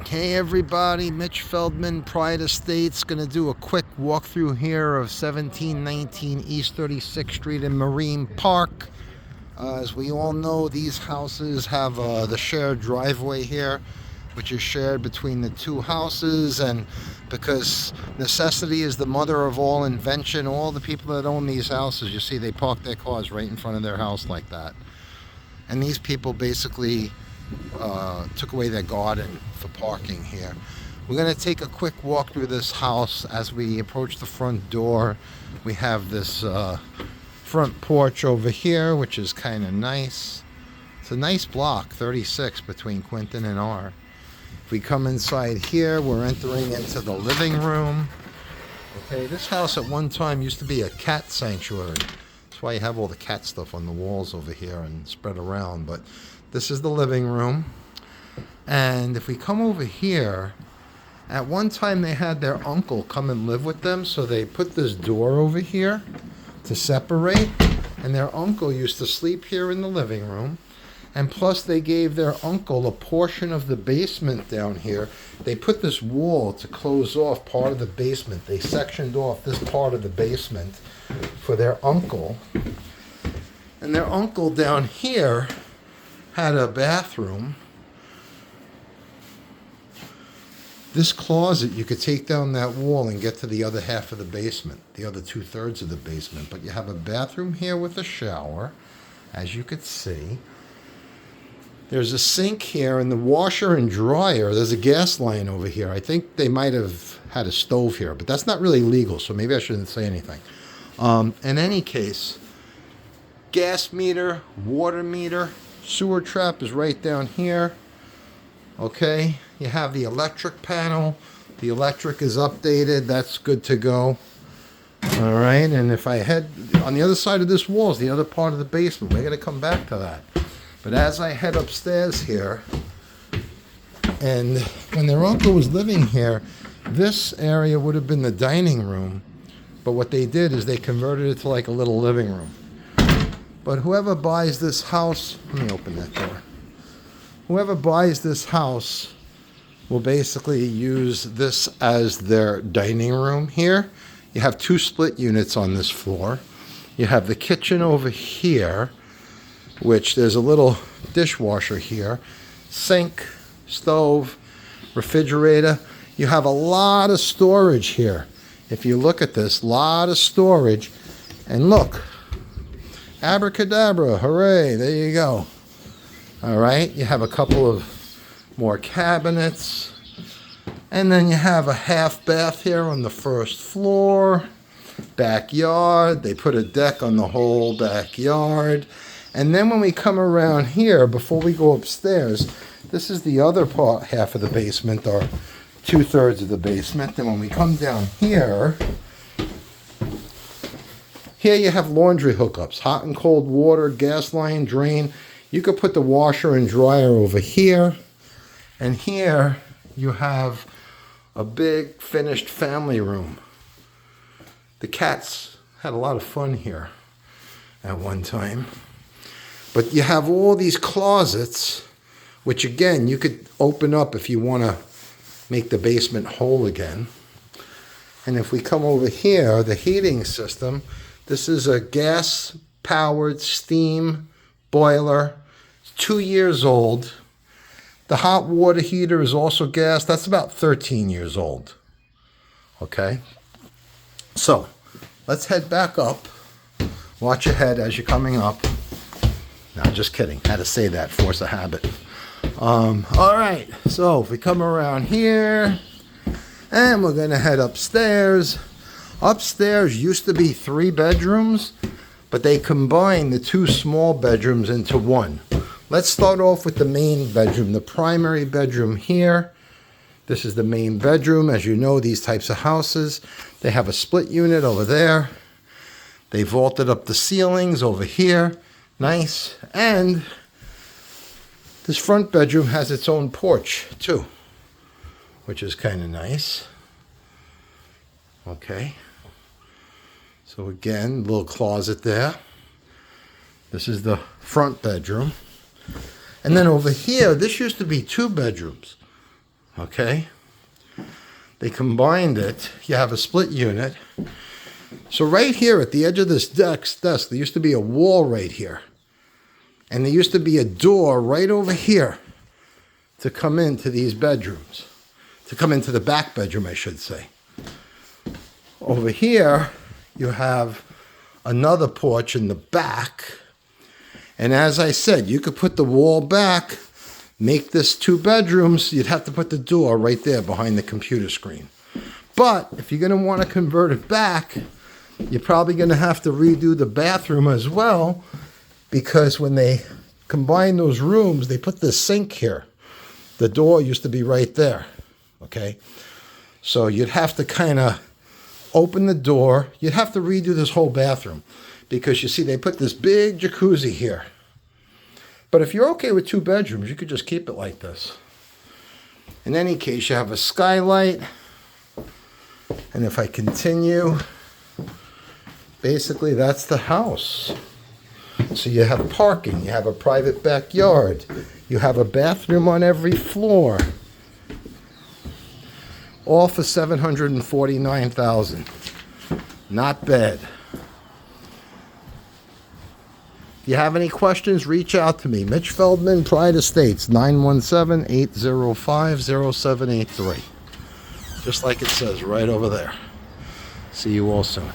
Hey everybody, Mitch Feldman, Pride Estates, going to do a quick walkthrough here of 1719 East 36th Street in Marine Park. As we all know, these houses have the shared driveway here, which is shared between the two houses, and because necessity is the mother of all invention, all the people that own these houses, you see they park their cars right in front of their house like that. And these people basically took away their garden for parking here. We're going to take a quick walk through this house. As we approach the front door, we have this front porch over here, which is kind of nice. It's a nice block, 36 between Quinton and R. If we come inside here, we're entering into the living room. Okay, this house at one time used to be a cat sanctuary. That's why you have all the cat stuff on the walls over here and spread around. But this is the living room. And if we come over here, at one time they had their uncle come and live with them, so they put this door over here to separate, and their uncle used to sleep here in the living room. And plus they gave their uncle a portion of the basement down here. They put this wall to close off part of the basement. They sectioned off this part of the basement for their uncle. And their uncle down here had a bathroom. This closet, you could take down that wall and get to the other half of the basement, the other 2/3 of the basement. But you have a bathroom here with a shower, as you could see. There's a sink here and the washer and dryer. There's a gas line over here. I think they might have had a stove here, but that's not really legal, so maybe I shouldn't say anything. In any case, gas meter, water meter, sewer trap is right down here. Okay, you have the electric panel. The electric is updated. That's good to go. All right, and if I head on the other side of this wall is the other part of the basement. We're going to come back to that. But as I head upstairs here, and when their uncle was living here, this area would have been the dining room. But what they did is they converted it to like a little living room. But whoever buys this house, let me open that door. Whoever buys this house will basically use this as their dining room here. You have 2 split units on this floor. You have the kitchen over here, which there's a little dishwasher here, sink, stove, refrigerator. You have a lot of storage here. If you look at this, lot of storage. And look, abracadabra, hooray, there you go. All right, you have a couple of more cabinets. And then you have a half bath here on the first floor. Backyard, they put a deck on the whole backyard. And then when we come around here, before we go upstairs, this is the other part, half of the basement, or 2/3 of the basement. And when we come down here, here you have laundry hookups, hot and cold water, gas line, drain. You could put the washer and dryer over here. And here you have a big finished family room. The cats had a lot of fun here at one time. But you have all these closets, which again, you could open up if you want to make the basement whole again. And if we come over here, the heating system, this is a gas-powered steam boiler. It's 2 years old. The hot water heater is also gas. That's about 13 years old. Okay? So, let's head back up. Watch your head as you're coming up. No, just kidding. Had to say that, force a habit. All right, so if we come around here, and we're going to head upstairs. Upstairs used to be 3 bedrooms, but they combined the 2 small bedrooms into 1. Let's start off with the main bedroom, the primary bedroom here. This is the main bedroom. As you know, these types of houses, they have a split unit over there. They vaulted up the ceilings over here. Nice. And this front bedroom has its own porch too, which is kind of nice. Okay. So again, little closet there. This is the front bedroom. And then over here, this used to be 2 bedrooms. Okay? They combined it. You have a split unit. So right here at the edge of this desk, there used to be a wall right here. And there used to be a door right over here to come into these bedrooms. To come into the back bedroom, I should say. Over here, you have another porch in the back. And as I said, you could put the wall back, make this 2 bedrooms. You'd have to put the door right there behind the computer screen. But if you're going to want to convert it back, you're probably going to have to redo the bathroom as well, because when they combine those rooms, they put this sink here. The door used to be right there, okay? So you'd have to kind of open the door. You'd have to redo this whole bathroom, because you see they put this big jacuzzi here. But if you're okay with 2 bedrooms, you could just keep it like this. In any case, you have a skylight. And if I continue, basically that's the house. So you have parking, you have a private backyard, you have a bathroom on every floor. All for $749,000. Not bad. If you have any questions, reach out to me. Mitch Feldman, Pride Estates, 917-805-0783. Just like it says right over there. See you all soon.